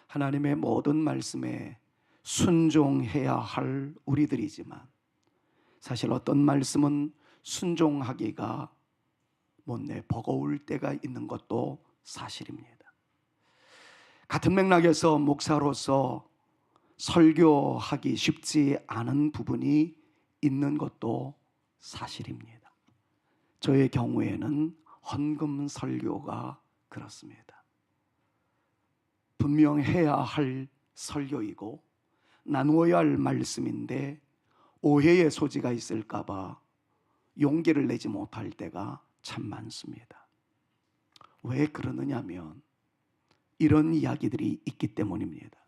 하나님의 모든 말씀에 순종해야 할 우리들이지만 사실 어떤 말씀은 순종하기가 못내 버거울 때가 있는 것도 사실입니다. 같은 맥락에서 목사로서 설교하기 쉽지 않은 부분이 있는 것도 사실입니다. 저의 경우에는 헌금 설교가 그렇습니다. 분명 해야 할 설교이고 나누어야 할 말씀인데 오해의 소지가 있을까 봐 용기를 내지 못할 때가 참 많습니다. 왜 그러느냐면 이런 이야기들이 있기 때문입니다.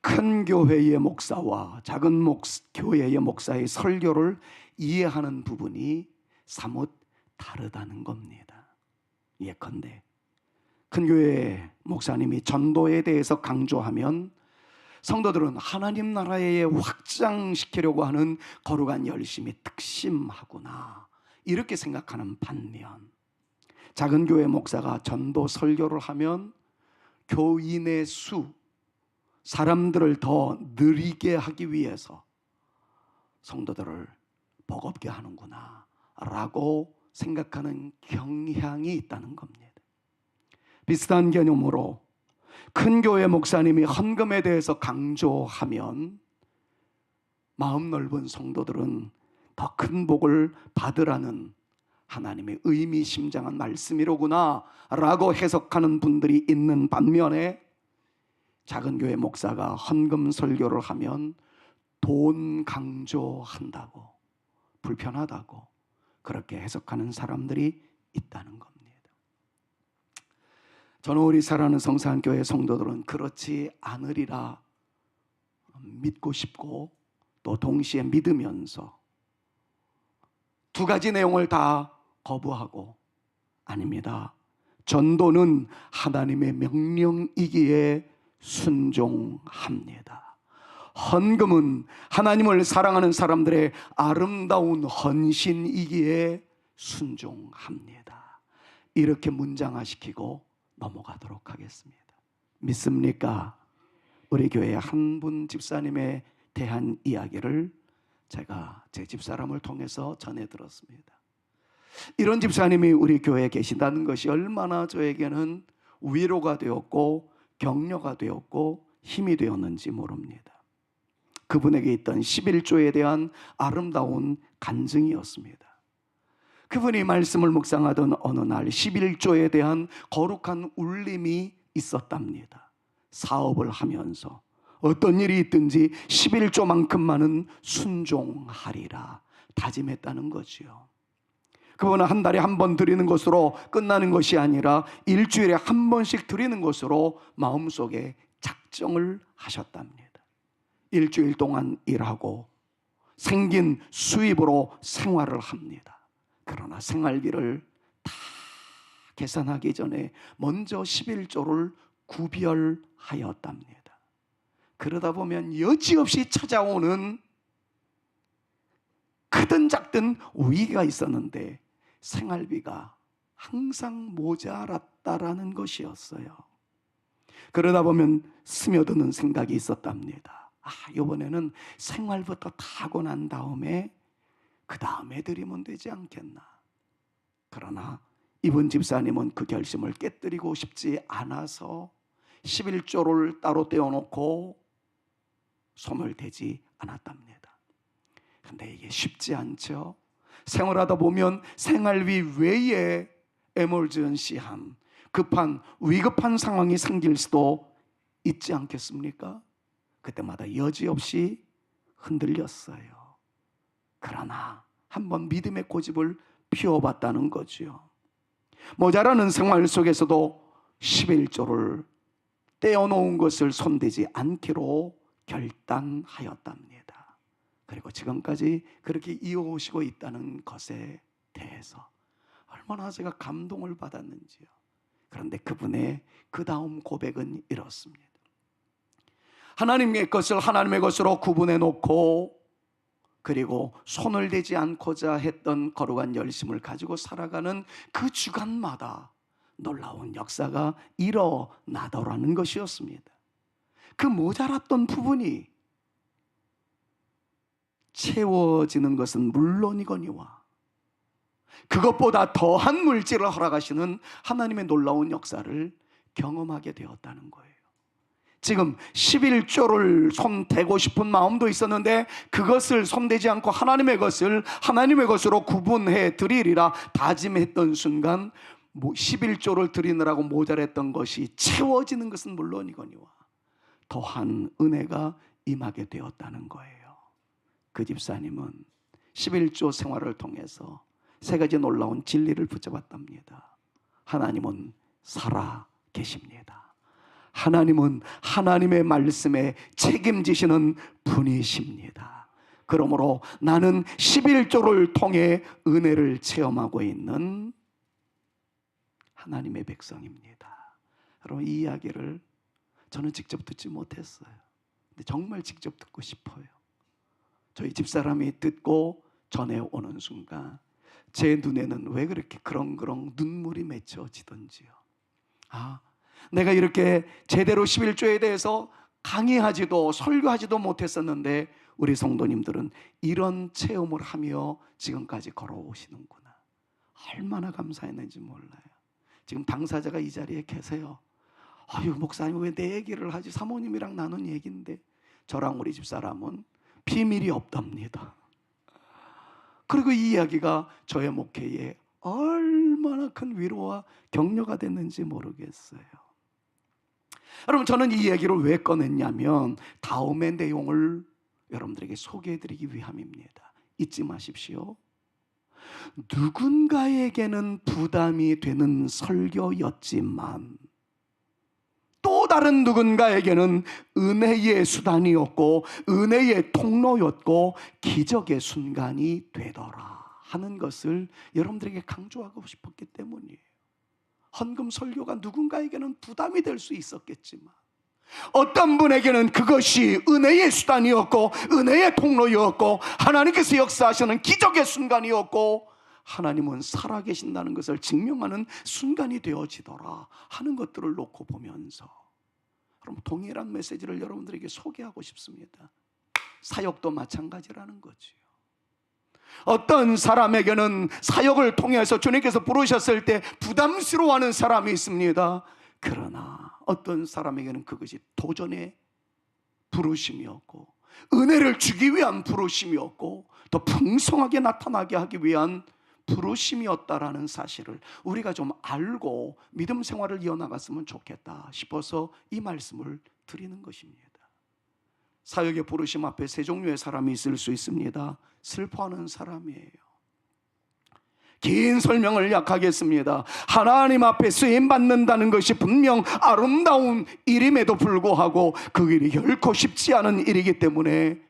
큰 교회의 목사와 작은 교회의 목사의 설교를 이해하는 부분이 사뭇 다르다는 겁니다. 예컨대 큰 교회 목사님이 전도에 대해서 강조하면 성도들은 하나님 나라에 확장시키려고 하는 거룩한 열심이 특심하구나 이렇게 생각하는 반면, 작은 교회 목사가 전도 설교를 하면 교인의 수, 사람들을 더 느리게 하기 위해서 성도들을 버겁게 하는구나 라고 생각하는 경향이 있다는 겁니다. 비슷한 개념으로 큰 교회 목사님이 헌금에 대해서 강조하면 마음 넓은 성도들은 더 큰 복을 받으라는 하나님의 의미심장한 말씀이로구나 라고 해석하는 분들이 있는 반면에, 작은 교회 목사가 헌금 설교를 하면 돈 강조한다고, 불편하다고 그렇게 해석하는 사람들이 있다는 겁니다. 저는 우리 사랑하는 성산교회 성도들은 그렇지 않으리라 믿고 싶고 또 동시에 믿으면서 두 가지 내용을 다 거부하고, 아닙니다, 전도는 하나님의 명령이기에 순종합니다. 헌금은 하나님을 사랑하는 사람들의 아름다운 헌신이기에 순종합니다. 이렇게 문장화시키고 넘어가도록 하겠습니다. 믿습니까? 우리 교회 한 분 집사님에 대한 이야기를 제가 제 집사람을 통해서 전해 들었습니다. 이런 집사님이 우리 교회에 계신다는 것이 얼마나 저에게는 위로가 되었고 격려가 되었고 힘이 되었는지 모릅니다. 그분에게 있던 11조에 대한 아름다운 간증이었습니다. 그분이 말씀을 묵상하던 어느 날 11조에 대한 거룩한 울림이 있었답니다. 사업을 하면서 어떤 일이 있든지 11조만큼만은 순종하리라 다짐했다는 거지요. 그분은 한 달에 한 번 드리는 것으로 끝나는 것이 아니라 일주일에 한 번씩 드리는 것으로 마음속에 작정을 하셨답니다. 일주일 동안 일하고 생긴 수입으로 생활을 합니다. 그러나 생활비를 다 계산하기 전에 먼저 11조를 구별하였답니다. 그러다 보면 여지없이 찾아오는 크든 작든 위기가 있었는데 생활비가 항상 모자랐다라는 것이었어요. 그러다 보면 스며드는 생각이 있었답니다. 이번에는 생활부터 다 하고 난 다음에 그 다음에 드리면 되지 않겠나. 그러나 이분 집사님은 그 결심을 깨뜨리고 싶지 않아서 11조를 따로 떼어놓고 손을 대지 않았답니다. 그런데 이게 쉽지 않죠. 생활하다 보면 생활비 외에 에멀전시한 급한 위급한 상황이 생길 수도 있지 않겠습니까? 그때마다 여지없이 흔들렸어요. 그러나 한번 믿음의 고집을 피워봤다는 거죠. 모자라는 생활 속에서도 11조를 떼어놓은 것을 손대지 않기로 결단하였답니다. 그리고 지금까지 그렇게 이어오시고 있다는 것에 대해서 얼마나 제가 감동을 받았는지요. 그런데 그분의 그 다음 고백은 이렇습니다. 하나님의 것을 하나님의 것으로 구분해 놓고 그리고 손을 대지 않고자 했던 거룩한 열심을 가지고 살아가는 그 주간마다 놀라운 역사가 일어나더라는 것이었습니다. 그 모자랐던 부분이 채워지는 것은 물론이거니와 그것보다 더한 물질을 허락하시는 하나님의 놀라운 역사를 경험하게 되었다는 거예요. 지금 11조를 손대고 싶은 마음도 있었는데 그것을 손대지 않고 하나님의 것을 하나님의 것으로 구분해 드리리라 다짐했던 순간 11조를 드리느라고 모자랐던 것이 채워지는 것은 물론이거니와 더한 은혜가 임하게 되었다는 거예요. 그 집사님은 11조 생활을 통해서 세 가지 놀라운 진리를 붙잡았답니다. 하나님은 살아 계십니다. 하나님은 하나님의 말씀에 책임지시는 분이십니다. 그러므로 나는 11조를 통해 은혜를 체험하고 있는 하나님의 백성입니다. 여러분, 이 이야기를 저는 직접 듣지 못했어요. 근데 정말 직접 듣고 싶어요. 저희 집사람이 듣고 전해오는 순간 제 눈에는 왜 그렇게 그렁그렁 눈물이 맺혀지던지요. 내가 이렇게 제대로 11조에 대해서 강의하지도 설교하지도 못했었는데 우리 성도님들은 이런 체험을 하며 지금까지 걸어오시는구나. 얼마나 감사했는지 몰라요. 지금 당사자가 이 자리에 계세요. 아유, 목사님 왜 내 얘기를 하지? 사모님이랑 나눈 얘기인데. 저랑 우리 집사람은 비밀이 없답니다. 그리고 이 이야기가 저의 목회에 얼마나 큰 위로와 격려가 됐는지 모르겠어요. 여러분, 저는 이 얘기를 왜 꺼냈냐면 다음의 내용을 여러분들에게 소개해드리기 위함입니다. 잊지 마십시오. 누군가에게는 부담이 되는 설교였지만 또 다른 누군가에게는 은혜의 수단이었고 은혜의 통로였고 기적의 순간이 되더라 하는 것을 여러분들에게 강조하고 싶었기 때문이에요. 헌금 설교가 누군가에게는 부담이 될 수 있었겠지만 어떤 분에게는 그것이 은혜의 수단이었고 은혜의 통로였고 하나님께서 역사하시는 기적의 순간이었고 하나님은 살아계신다는 것을 증명하는 순간이 되어지더라 하는 것들을 놓고 보면서 여러분, 동일한 메시지를 여러분들에게 소개하고 싶습니다. 사역도 마찬가지라는 거지요. 어떤 사람에게는 사역을 통해서 주님께서 부르셨을 때 부담스러워하는 사람이 있습니다. 그러나 어떤 사람에게는 그것이 도전의 부르심이었고 은혜를 주기 위한 부르심이었고 더 풍성하게 나타나게 하기 위한 부르심이었다라는 사실을 우리가 좀 알고 믿음 생활을 이어나갔으면 좋겠다 싶어서 이 말씀을 드리는 것입니다. 사역의 부르심 앞에 세 종류의 사람이 있을 수 있습니다. 슬퍼하는 사람이에요. 긴 설명을 약하겠습니다. 하나님 앞에 쓰임받는다는 것이 분명 아름다운 일임에도 불구하고 그 일이 결코 쉽지 않은 일이기 때문에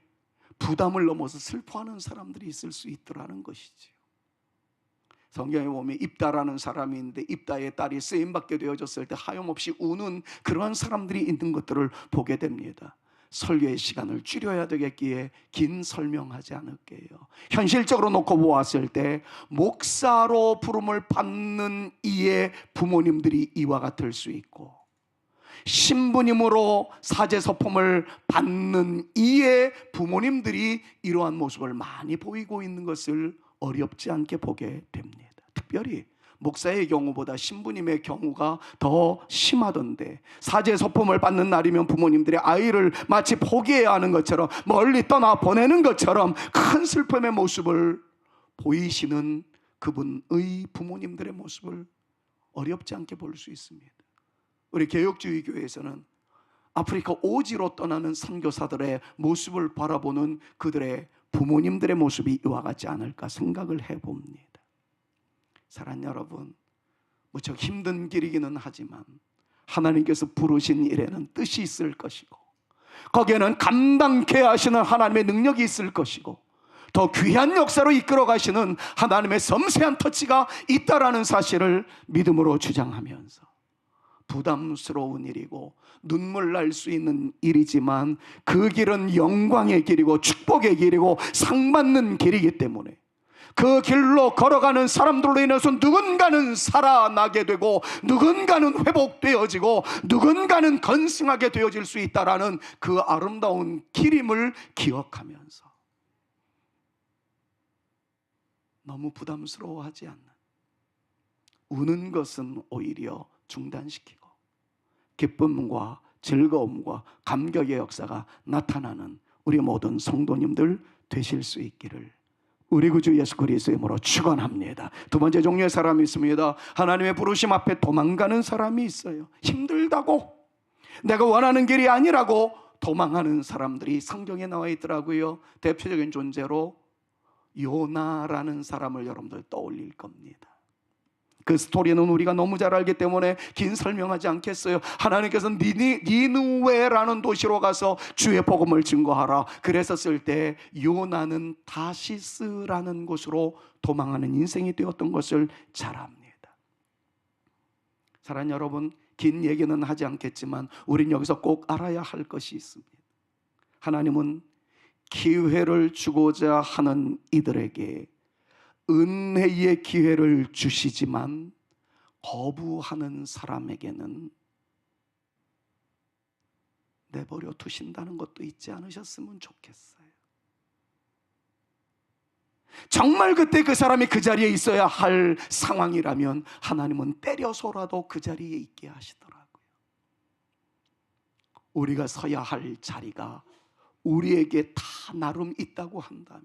부담을 넘어서 슬퍼하는 사람들이 있을 수 있더라는 것이지요. 성경에 보면 입다라는 사람이 있는데 입다의 딸이 쓰임받게 되어졌을 때 하염없이 우는 그러한 사람들이 있는 것들을 보게 됩니다. 설교의 시간을 줄여야 되겠기에 긴 설명하지 않을게요. 현실적으로 놓고 보았을 때 목사로 부름을 받는 이의 부모님들이 이와 같을 수 있고 신부님으로 사제서품을 받는 이의 부모님들이 이러한 모습을 많이 보이고 있는 것을 어렵지 않게 보게 됩니다. 특별히 목사의 경우보다 신부님의 경우가 더 심하던데 사제서품을 받는 날이면 부모님들의 아이를 마치 포기해야 하는 것처럼 멀리 떠나 보내는 것처럼 큰 슬픔의 모습을 보이시는 그분의 부모님들의 모습을 어렵지 않게 볼 수 있습니다. 우리 개혁주의 교회에서는 아프리카 오지로 떠나는 선교사들의 모습을 바라보는 그들의 부모님들의 모습이 이와 같지 않을까 생각을 해봅니다. 사랑하는 여러분, 무척 힘든 길이기는 하지만 하나님께서 부르신 일에는 뜻이 있을 것이고 거기에는 감당케 하시는 하나님의 능력이 있을 것이고 더 귀한 역사로 이끌어 가시는 하나님의 섬세한 터치가 있다라는 사실을 믿음으로 주장하면서 부담스러운 일이고 눈물 날 수 있는 일이지만 그 길은 영광의 길이고 축복의 길이고 상받는 길이기 때문에 그 길로 걸어가는 사람들로 인해서 누군가는 살아나게 되고 누군가는 회복되어지고 누군가는 건승하게 되어질 수 있다라는 그 아름다운 길임을 기억하면서 너무 부담스러워하지 않는, 우는 것은 오히려 중단시키고 기쁨과 즐거움과 감격의 역사가 나타나는 우리 모든 성도님들 되실 수 있기를 우리 구주 예수 그리스도의 이름으로 축원합니다. 두 번째 종류의 사람이 있습니다. 하나님의 부르심 앞에 도망가는 사람이 있어요. 힘들다고, 내가 원하는 길이 아니라고 도망하는 사람들이 성경에 나와 있더라고요. 대표적인 존재로 요나라는 사람을 여러분들 떠올릴 겁니다. 그 스토리는 우리가 너무 잘 알기 때문에 긴 설명하지 않겠어요. 하나님께서 니느웨라는 도시로 가서 주의 복음을 증거하라 그랬었을 때 요나는 다시스라는 곳으로 도망하는 인생이 되었던 것을 잘 압니다. 사랑하는 여러분, 긴 얘기는 하지 않겠지만 우린 여기서 꼭 알아야 할 것이 있습니다. 하나님은 기회를 주고자 하는 이들에게 은혜의 기회를 주시지만 거부하는 사람에게는 내버려 두신다는 것도 잊지 않으셨으면 좋겠어요. 정말 그때 그 사람이 그 자리에 있어야 할 상황이라면 하나님은 때려서라도 그 자리에 있게 하시더라고요. 우리가 서야 할 자리가 우리에게 다 나름 있다고 한다면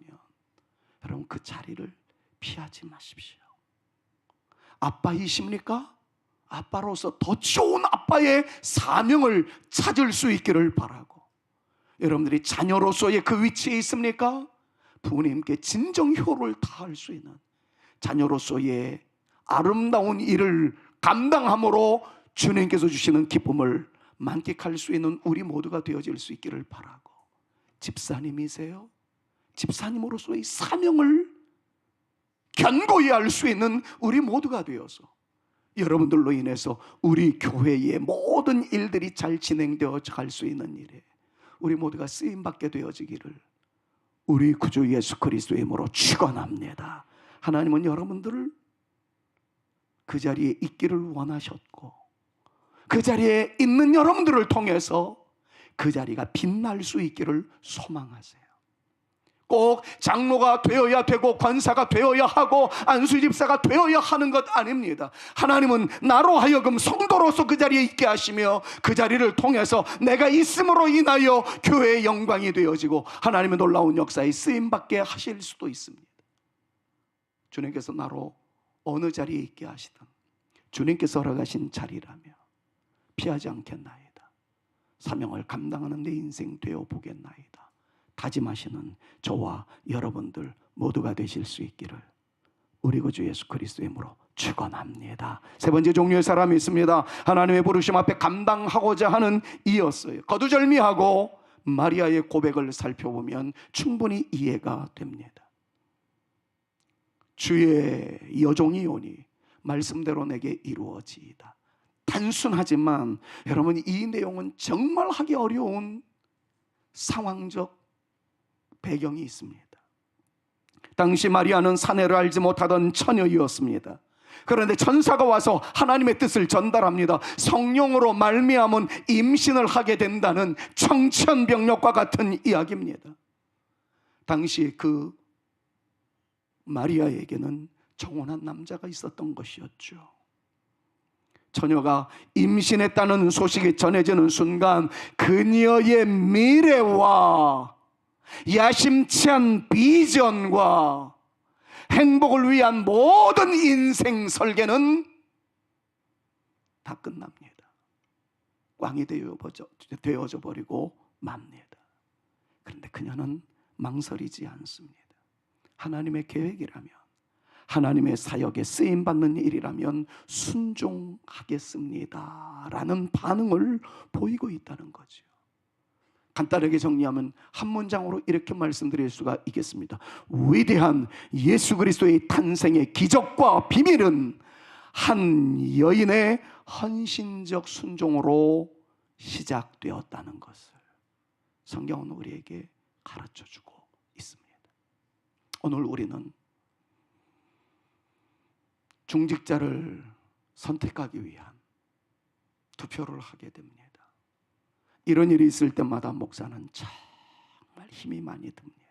여러분 그 자리를 피하지 마십시오. 아빠이십니까? 아빠로서 더 좋은 아빠의 사명을 찾을 수 있기를 바라고, 여러분들이 자녀로서의 그 위치에 있습니까? 부모님께 진정 효를 다할 수 있는 자녀로서의 아름다운 일을 감당함으로 주님께서 주시는 기쁨을 만끽할 수 있는 우리 모두가 되어질 수 있기를 바라고, 집사님이세요? 집사님으로서의 사명을 견고히 알 수 있는 우리 모두가 되어서 여러분들로 인해서 우리 교회의 모든 일들이 잘 진행되어 갈 수 있는 일에 우리 모두가 쓰임받게 되어지기를 우리 구주 예수 그리스도의 이름으로 축원합니다. 하나님은 여러분들을 그 자리에 있기를 원하셨고 그 자리에 있는 여러분들을 통해서 그 자리가 빛날 수 있기를 소망하세요. 꼭 장로가 되어야 되고 권사가 되어야 하고 안수집사가 되어야 하는 것 아닙니다. 하나님은 나로 하여금 성도로서 그 자리에 있게 하시며 그 자리를 통해서 내가 있음으로 인하여 교회의 영광이 되어지고 하나님의 놀라운 역사에 쓰임받게 하실 수도 있습니다. 주님께서 나로 어느 자리에 있게 하시든 주님께서 허락하신 자리라며 피하지 않겠나이다. 사명을 감당하는 내 인생 되어 보겠나이다. 다짐하시는 저와 여러분들 모두가 되실 수 있기를 우리 구주 예수 그리스도의 이름으로 축원합니다. 세 번째 종류의 사람이 있습니다. 하나님의 부르심 앞에 감당하고자 하는 이였어요. 거두절미하고 마리아의 고백을 살펴보면 충분히 이해가 됩니다. 주의 여종이 오니 말씀대로 내게 이루어지이다. 단순하지만 여러분 이 내용은 정말 하기 어려운 상황적 배경이 있습니다. 당시 마리아는 사내를 알지 못하던 처녀이었습니다. 그런데 천사가 와서 하나님의 뜻을 전달합니다. 성령으로 말미암은 임신을 하게 된다는 청천벽력과 같은 이야기입니다. 당시 그 마리아에게는 정혼한 남자가 있었던 것이었죠. 처녀가 임신했다는 소식이 전해지는 순간 그녀의 미래와 야심찬 비전과 행복을 위한 모든 인생 설계는 다 끝납니다. 꽝이 되어져 버리고 맙니다. 그런데 그녀는 망설이지 않습니다. 하나님의 계획이라면, 하나님의 사역에 쓰임받는 일이라면 순종하겠습니다 라는 반응을 보이고 있다는 거죠. 간단하게 정리하면 한 문장으로 이렇게 말씀드릴 수가 있겠습니다. 위대한 예수 그리스도의 탄생의 기적과 비밀은 한 여인의 헌신적 순종으로 시작되었다는 것을 성경은 우리에게 가르쳐주고 있습니다. 오늘 우리는 중직자를 선택하기 위한 투표를 하게 됩니다. 이런 일이 있을 때마다 목사는 정말 힘이 많이 듭니다.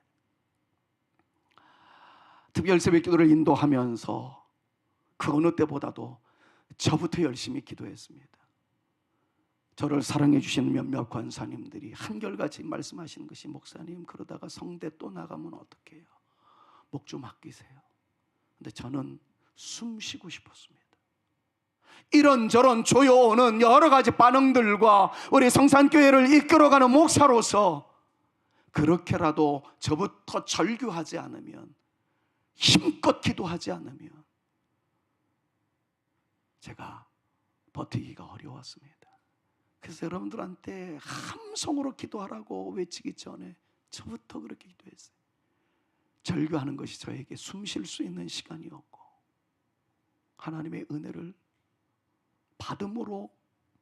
특별 새벽기도를 인도하면서 그 어느 때보다도 저부터 열심히 기도했습니다. 저를 사랑해 주시는 몇몇 권사님들이 한결같이 말씀하시는 것이, 목사님 그러다가 성대 또 나가면 어떡해요? 목 좀 아끼세요. 근데 저는 숨 쉬고 싶었습니다. 이런저런 조여오는 여러 가지 반응들과 우리 성산교회를 이끌어가는 목사로서 그렇게라도 저부터 절규하지 않으면, 힘껏 기도하지 않으면 제가 버티기가 어려웠습니다. 그래서 여러분들한테 함성으로 기도하라고 외치기 전에 저부터 그렇게 기도했어요. 절규하는 것이 저에게 숨 쉴 수 있는 시간이었고, 하나님의 은혜를 받음으로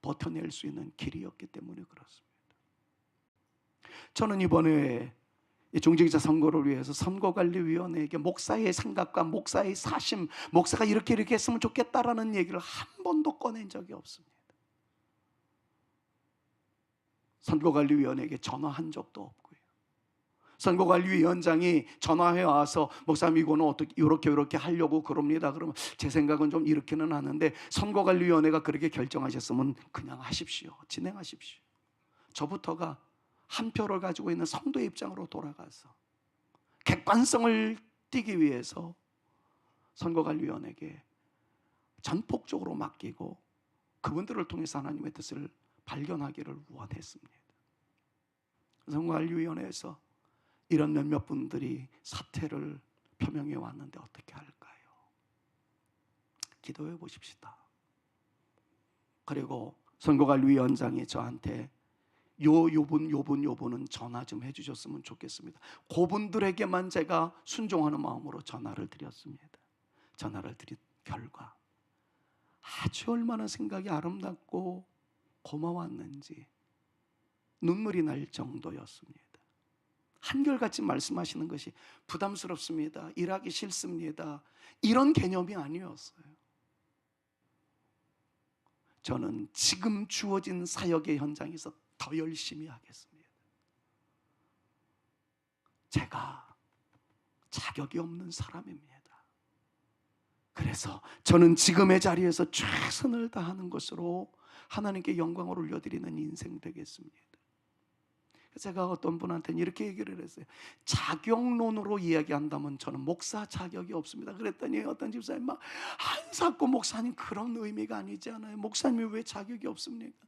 버텨낼 수 있는 길이었기 때문에 그렇습니다. 저는 이번에 중직자 선거를 위해서 선거관리위원회에게 목사의 생각과 목사의 사심, 목사가 이렇게 했으면 좋겠다라는 얘기를 한 번도 꺼낸 적이 없습니다. 선거관리위원회에게 전화한 적도 없고요. 선거관리위원장이 전화해 와서 목사님 이거는 어떻게 이렇게 하려고 그럽니다. 그러면 제 생각은 좀 이렇게는 하는데 선거관리위원회가 그렇게 결정하셨으면 그냥 하십시오. 진행하십시오. 저부터가 한 표를 가지고 있는 성도의 입장으로 돌아가서 객관성을 띠기 위해서 선거관리위원회에게 전폭적으로 맡기고 그분들을 통해서 하나님의 뜻을 발견하기를 원했습니다. 선거관리위원회에서 이런 몇몇 분들이 사퇴를 표명해 왔는데 어떻게 할까요? 기도해 보십시다. 그리고 선거관리위원장이 저한테 요분은 전화 좀 해주셨으면 좋겠습니다. 그분들에게만 제가 순종하는 마음으로 전화를 드렸습니다. 전화를 드린 결과 아주 얼마나 생각이 아름답고 고마웠는지 눈물이 날 정도였습니다. 한결같이 말씀하시는 것이 부담스럽습니다. 일하기 싫습니다. 이런 개념이 아니었어요. 저는 지금 주어진 사역의 현장에서 더 열심히 하겠습니다. 제가 자격이 없는 사람입니다. 그래서 저는 지금의 자리에서 최선을 다하는 것으로 하나님께 영광을 올려드리는 인생 되겠습니다. 제가 어떤 분한테는 이렇게 얘기를 했어요. 자격론으로 이야기한다면 저는 목사 자격이 없습니다. 그랬더니 어떤 집사님 막 한사코 목사님 그런 의미가 아니지 않아요. 목사님이 왜 자격이 없습니까?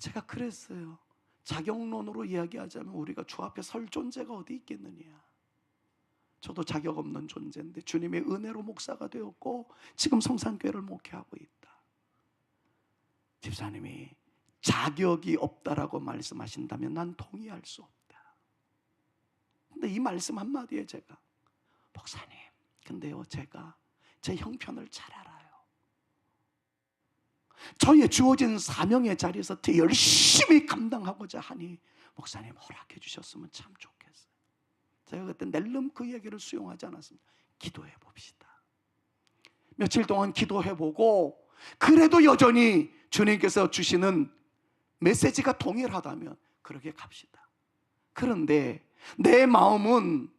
제가 그랬어요. 자격론으로 이야기하자면 우리가 주 앞에 설 존재가 어디 있겠느냐. 저도 자격 없는 존재인데 주님의 은혜로 목사가 되었고 지금 성산교회를 목회하고 있다. 집사님이 자격이 없다라고 말씀하신다면 난 동의할 수 없다. 근데 이 말씀 한마디에 제가, 목사님 근데요 제가 제 형편을 잘 알아요. 저의 주어진 사명의 자리에서 더 열심히 감당하고자 하니 목사님 허락해 주셨으면 참 좋겠어요. 제가 그때 낼름 그 얘기를 수용하지 않았습니다. 기도해 봅시다. 며칠 동안 기도해보고 그래도 여전히 주님께서 주시는 메시지가 동일하다면 그렇게 갑시다. 그런데 내 마음은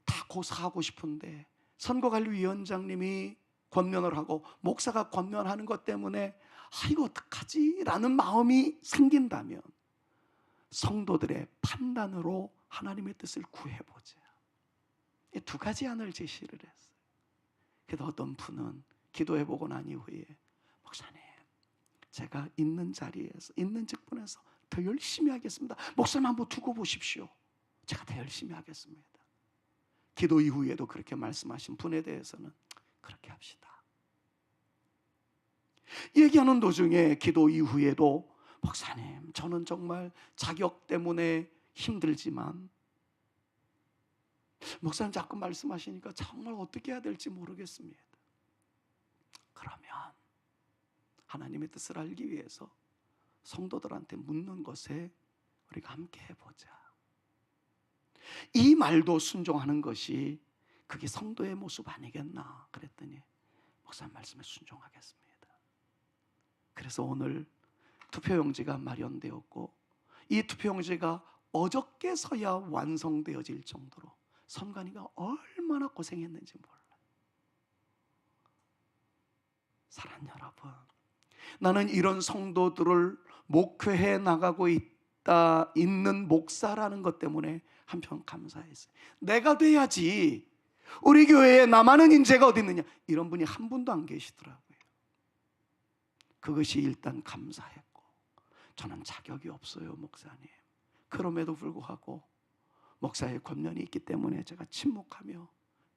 다 고사하고 싶은데 선거관리위원장님이 권면을 하고 목사가 권면하는 것 때문에 이거 어떡하지? 라는 마음이 생긴다면 성도들의 판단으로 하나님의 뜻을 구해보자. 이 두 가지 안을 제시를 했어요. 그래서 어떤 분은 기도해보고 난 이후에, 목사님 제가 있는 자리에서 있는 직분에서 더 열심히 하겠습니다. 목사님 한번 두고 보십시오. 제가 더 열심히 하겠습니다. 기도 이후에도 그렇게 말씀하신 분에 대해서는 그렇게 합시다. 얘기하는 도중에 기도 이후에도, 목사님 저는 정말 자격 때문에 힘들지만 목사님 자꾸 말씀하시니까 정말 어떻게 해야 될지 모르겠습니다. 그러면 하나님의 뜻을 알기 위해서 성도들한테 묻는 것에 우리가 함께 해보자. 이 말도 순종하는 것이 그게 성도의 모습 아니겠나 그랬더니 목사 말씀에 순종하겠습니다. 그래서 오늘 투표용지가 마련되었고 이 투표용지가 어저께서야 완성되어질 정도로 선관위가 얼마나 고생했는지 몰라요. 사랑하는 여러분, 나는 이런 성도들을 목회해 나가고 있는 목사라는 것 때문에 한편 감사했어요. 내가 돼야지, 우리 교회에 나만한 인재가 어디 있느냐, 이런 분이 한 분도 안 계시더라고요. 그것이 일단 감사했고, 저는 자격이 없어요, 목사님. 그럼에도 불구하고 목사의 권면이 있기 때문에 제가 침묵하며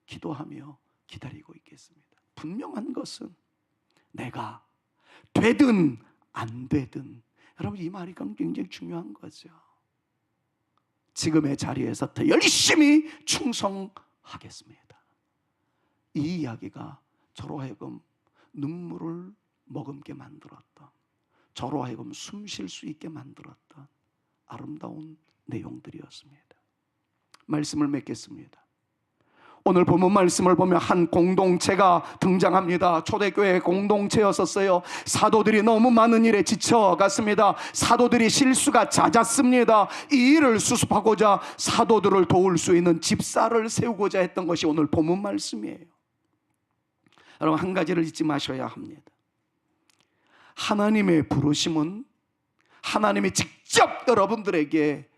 기도하며 기다리고 있겠습니다. 분명한 것은 내가 되든 안 되든, 여러분 이 말이 굉장히 중요한 거죠. 지금의 자리에서 더 열심히 충성하겠습니다. 이 이야기가 저로 하여금 눈물을 머금게 만들었던, 저로 하여금 숨 쉴 수 있게 만들었던 아름다운 내용들이었습니다. 말씀을 맺겠습니다. 오늘 본문 말씀을 보면 한 공동체가 등장합니다. 초대교회 공동체였었어요. 사도들이 너무 많은 일에 지쳐갔습니다. 사도들이 실수가 잦았습니다. 이 일을 수습하고자 사도들을 도울 수 있는 집사를 세우고자 했던 것이 오늘 본문 말씀이에요. 여러분, 한 가지를 잊지 마셔야 합니다. 하나님의 부르심은 하나님이 직접 여러분들에게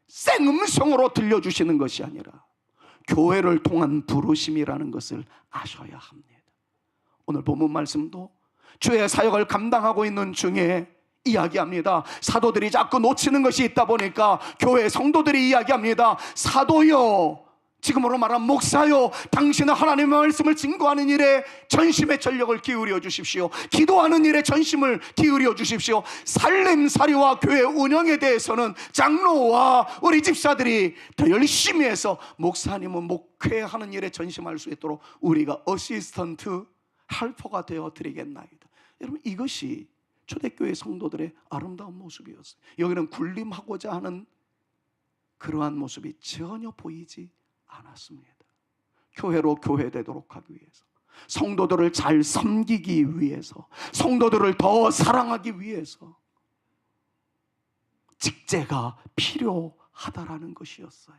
생음성으로 들려주시는 것이 아니라 교회를 통한 부르심이라는 것을 아셔야 합니다. 오늘 본문 말씀도 주의 사역을 감당하고 있는 중에 이야기합니다. 사도들이 자꾸 놓치는 것이 있다 보니까 교회 성도들이 이야기합니다. 사도요, 지금으로 말하면 목사요, 당신은 하나님의 말씀을 증거하는 일에 전심의 전력을 기울여 주십시오. 기도하는 일에 전심을 기울여 주십시오. 살림살이와 교회 운영에 대해서는 장로와 우리 집사들이 더 열심히 해서 목사님은 목회하는 일에 전심할 수 있도록 우리가 어시스턴트 헬퍼가 되어 드리겠나이다. 여러분, 이것이 초대교회 성도들의 아름다운 모습이었어요. 여기는 군림하고자 하는 그러한 모습이 전혀 보이지 않았습니다. 교회로 교회되도록 하기 위해서, 성도들을 잘 섬기기 위해서, 성도들을 더 사랑하기 위해서 직제가 필요하다라는 것이었어요.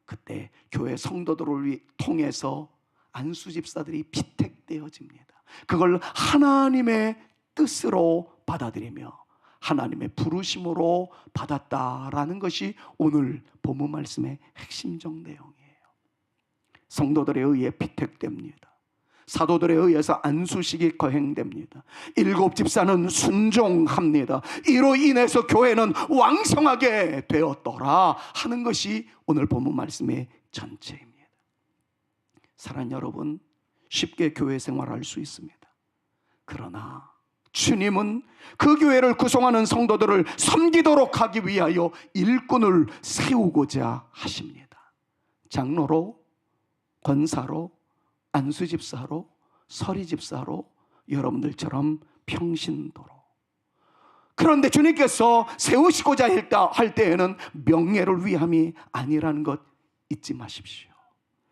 그때 교회 성도들을 통해서 안수 집사들이 피택되어집니다. 그걸 하나님의 뜻으로 받아들이며 하나님의 부르심으로 받았다라는 것이 오늘 본문 말씀의 핵심적 내용이에요. 성도들에 의해 피택됩니다. 사도들에 의해서 안수식이 거행됩니다. 7 집사는 순종합니다. 이로 인해서 교회는 왕성하게 되었더라 하는 것이 오늘 본문 말씀의 전체입니다. 사랑하는 여러분, 쉽게 교회 생활할 수 있습니다. 그러나 주님은 그 교회를 구성하는 성도들을 섬기도록 하기 위하여 일꾼을 세우고자 하십니다. 장로로, 권사로, 안수집사로, 서리집사로, 여러분들처럼 평신도로. 그런데 주님께서 세우시고자 할 때에는 명예를 위함이 아니라는 것 잊지 마십시오.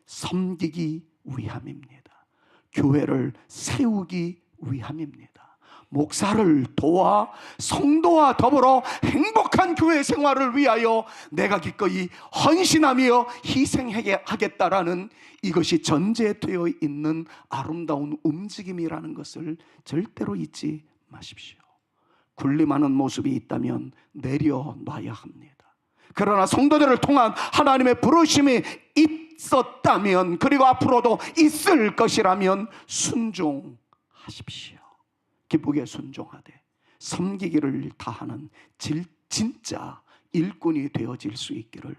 섬기기 위함입니다. 교회를 세우기 위함입니다. 목사를 도와 성도와 더불어 행복한 교회 생활을 위하여 내가 기꺼이 헌신하며 희생하겠다라는 이것이 전제되어 있는 아름다운 움직임이라는 것을 절대로 잊지 마십시오. 군림하는 모습이 있다면 내려놔야 합니다. 그러나 성도들을 통한 하나님의 부르심이 있었다면, 그리고 앞으로도 있을 것이라면 순종하십시오. 기쁘게 순종하되 섬기기를 다하는 진짜 일꾼이 되어질 수 있기를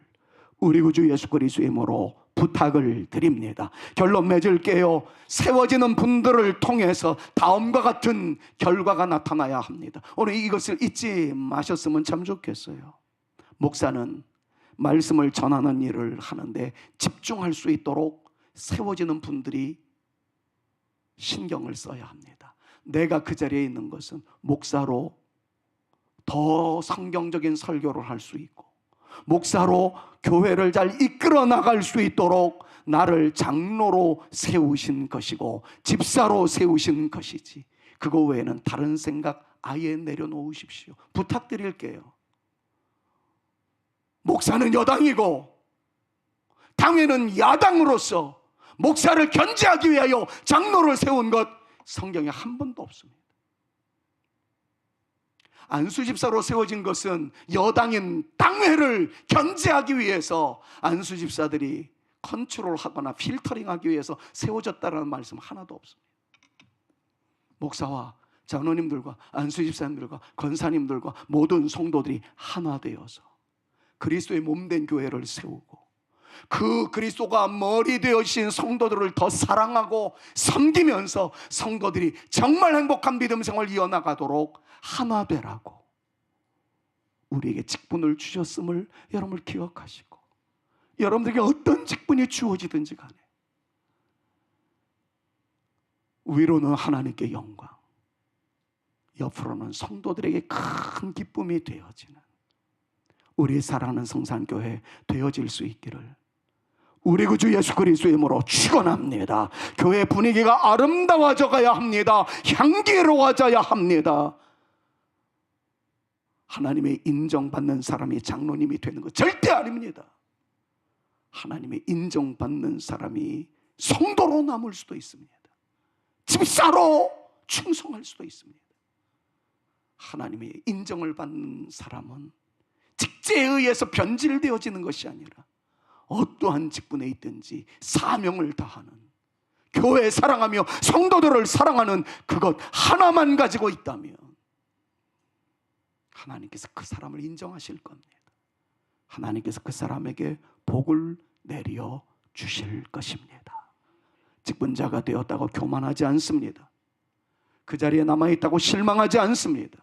우리 구주 예수 그리스도의 이름으로 부탁을 드립니다. 결론 맺을게요. 세워지는 분들을 통해서 다음과 같은 결과가 나타나야 합니다. 오늘 이것을 잊지 마셨으면 참 좋겠어요. 목사는 말씀을 전하는 일을 하는데 집중할 수 있도록 세워지는 분들이 신경을 써야 합니다. 내가 그 자리에 있는 것은 목사로 더 성경적인 설교를 할 수 있고, 목사로 교회를 잘 이끌어 나갈 수 있도록 나를 장로로 세우신 것이고 집사로 세우신 것이지, 그거 외에는 다른 생각 아예 내려놓으십시오. 부탁드릴게요. 목사는 여당이고 당회는 야당으로서 목사를 견제하기 위하여 장로를 세운 것 성경에 한 번도 없습니다. 안수 집사로 세워진 것은 여당인 당회를 견제하기 위해서 안수 집사들이 컨트롤하거나 필터링하기 위해서 세워졌다는 말씀 하나도 없습니다. 목사와 장로님들과 안수 집사님들과 권사님들과 모든 성도들이 하나 되어서 그리스도의 몸된 교회를 세우고 그 그리스도가 머리 되어신 성도들을 더 사랑하고 섬기면서 성도들이 정말 행복한 믿음 생활을 이어나가도록 하나 되라고 우리에게 직분을 주셨음을 여러분을 기억하시고, 여러분들에게 어떤 직분이 주어지든지 간에 위로는 하나님께 영광, 옆으로는 성도들에게 큰 기쁨이 되어지는 우리 사랑하는 성산교회 되어질 수 있기를 우리 구주 예수 그리스도의 이름으로 축원합니다. 교회 분위기가 아름다워져 가야 합니다. 향기로워져야 합니다. 하나님의 인정받는 사람이 장로님이 되는 것 절대 아닙니다. 하나님의 인정받는 사람이 성도로 남을 수도 있습니다. 집사로 충성할 수도 있습니다. 하나님의 인정을 받는 사람은 직제에 의해서 변질되어지는 것이 아니라 어떠한 직분에 있든지 사명을 다하는, 교회 사랑하며 성도들을 사랑하는 그것 하나만 가지고 있다면 하나님께서 그 사람을 인정하실 겁니다. 하나님께서 그 사람에게 복을 내려 주실 것입니다. 직분자가 되었다고 교만하지 않습니다. 그 자리에 남아있다고 실망하지 않습니다.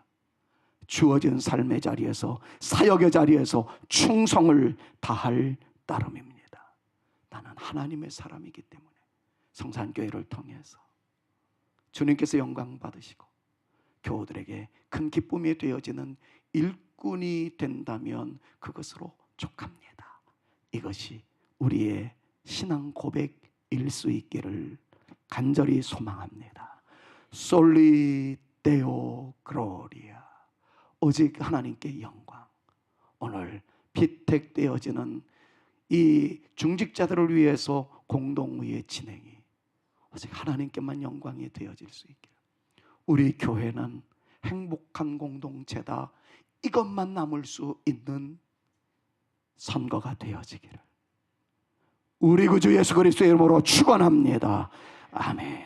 주어진 삶의 자리에서, 사역의 자리에서 충성을 다할 따름입니다. 나는 하나님의 사람이기 때문에 성산교회를 통해서 주님께서 영광 받으시고 교우들에게 큰 기쁨이 되어지는 일꾼이 된다면 그것으로 족합니다. 이것이 우리의 신앙 고백일 수 있기를 간절히 소망합니다. 솔리 데오 글로리아, 오직 하나님께 영광. 오늘 피택되어지는 이 중직자들을 위해서 공동의의 진행이 오직 하나님께만 영광이 되어질 수 있기를, 우리 교회는 행복한 공동체다, 이것만 남을 수 있는 선거가 되어지기를 우리 구주 예수 그리스도의 이름으로 축원합니다. 아멘.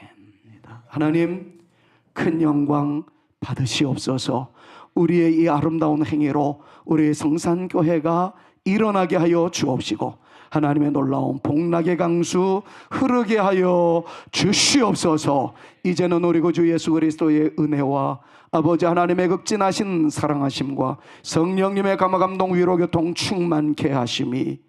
하나님 큰 영광 받으시옵소서. 우리의 이 아름다운 행위로 우리 성산교회가 일어나게 하여 주옵시고 하나님의 놀라운 복락의 강수 흐르게 하여 주시옵소서. 이제는 우리 구주 예수 그리스도의 은혜와 아버지 하나님의 극진하신 사랑하심과 성령님의 감화감동 위로교통 충만케 하심이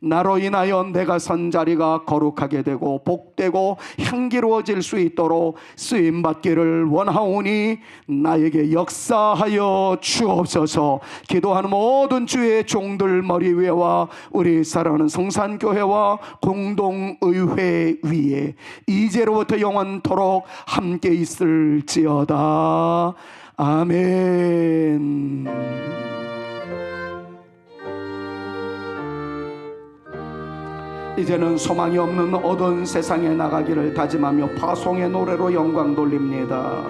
나로 인하여 내가 선 자리가 거룩하게 되고 복되고 향기로워질 수 있도록 쓰임받기를 원하오니 나에게 역사하여 주옵소서. 기도하는 모든 주의 종들 머리 위에와 우리 사랑하는 성산교회와 공동의회 위에 이제로부터 영원토록 함께 있을지어다. 아멘. 이제는 소망이 없는 어두운 세상에 나가기를 다짐하며 파송의 노래로 영광 돌립니다.